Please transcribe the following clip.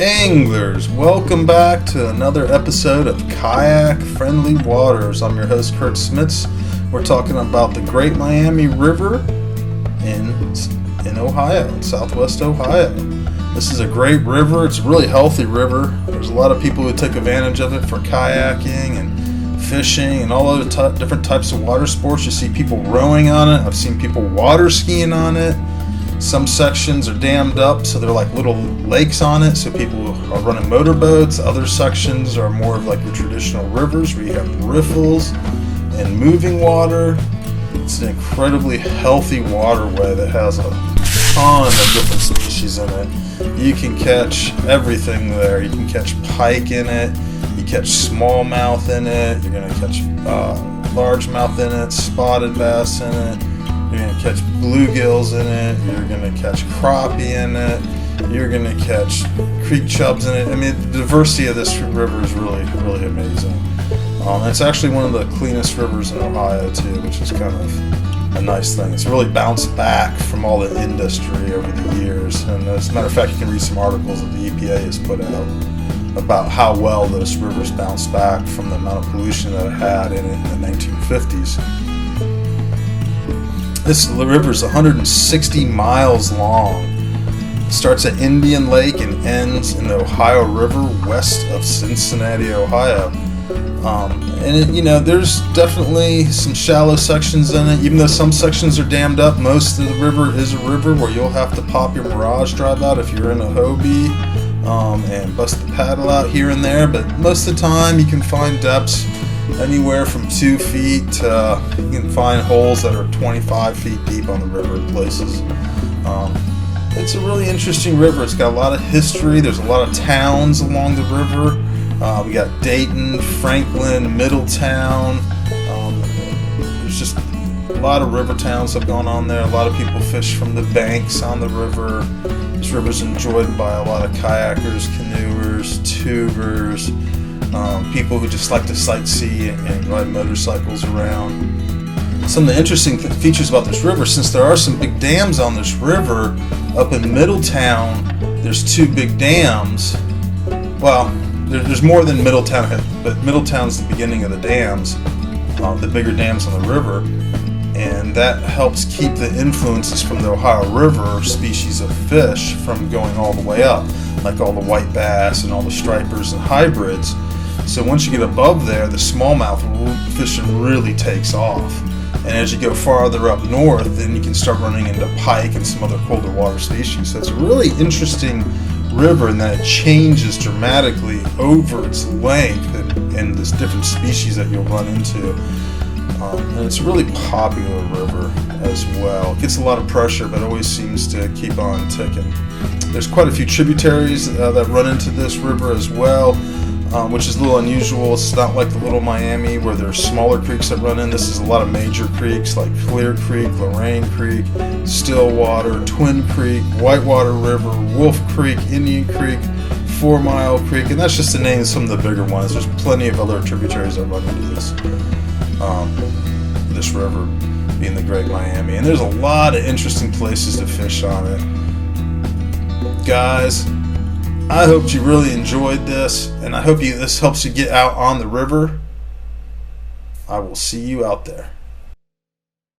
Anglers, welcome back to another episode of Kayak Friendly Waters. I'm your host, Kurt Smits. We're talking about the Great Miami River in Ohio, in southwest Ohio. This is a great river. It's a really healthy river. There's a lot of people who take advantage of it for kayaking and fishing and all other different types of water sports. You see people rowing on it. I've seen people water skiing on it. Some sections are dammed up, so they're like little lakes on it, so people are running motorboats. Other sections are more of like your traditional rivers where you have riffles and moving water. It's an incredibly healthy waterway that has a ton of different species in it. You can catch everything there. You can catch pike in it. You catch smallmouth in it. You're going to catch largemouth in it, spotted bass in it. You're going to catch bluegills in it. You're going to catch crappie in it. You're going to catch creek chubs in it. I mean, the diversity of this river is really, really amazing. It's actually one of the cleanest rivers in Ohio, too, which is kind of a nice thing. It's really bounced back from all the industry over the years. And as a matter of fact, you can read some articles that the EPA has put out about how well this river's bounced back from the amount of pollution that it had in it in the 1950s. This river is 160 miles long. It starts at Indian Lake and ends in the Ohio River west of Cincinnati, Ohio. There's definitely some shallow sections in it. Even though some sections are dammed up, most of the river is a river where you'll have to pop your Mirage drive out if you're in a Hobie and bust the paddle out here and there. But most of the time you can find depths anywhere from 2 feet to you can find holes that are 25 feet deep on the river in places. It's a really interesting river. It's got a lot of history. There's a lot of towns along the river. We got Dayton, Franklin, Middletown. There's just a lot of river towns that have gone on there. A lot of people fish from the banks on the river. This river's enjoyed by a lot of kayakers, canoers, tubers, people who just like to sightsee and ride motorcycles around. Some of the interesting features about this river, since there are some big dams on this river, up in Middletown, there's 2 big dams. Well, there's more than Middletown, but Middletown's the beginning of the dams, the bigger dams on the river, and that helps keep the influences from the Ohio River species of fish from going all the way up, like all the white bass and all the stripers and hybrids. So once you get above there, the smallmouth fishing really takes off. And as you go farther up north, then you can start running into pike and some other colder water species. So it's a really interesting river in that it changes dramatically over its length and there's different species that you'll run into. And it's a really popular river as well. It gets a lot of pressure, but always seems to keep on ticking. There's quite a few tributaries that run into this river as well, which is a little unusual. It's not like the Little Miami where there's smaller creeks that run in. This is a lot of major creeks like Clear Creek, Lorain Creek, Stillwater, Twin Creek, Whitewater River, Wolf Creek, Indian Creek, 4 Mile Creek, and that's just to name some of the bigger ones. There's plenty of other tributaries that run into this river, being the Great Miami, and there's a lot of interesting places to fish on it. Guys, I hope you really enjoyed this, and I hope this helps you get out on the river. I will see you out there.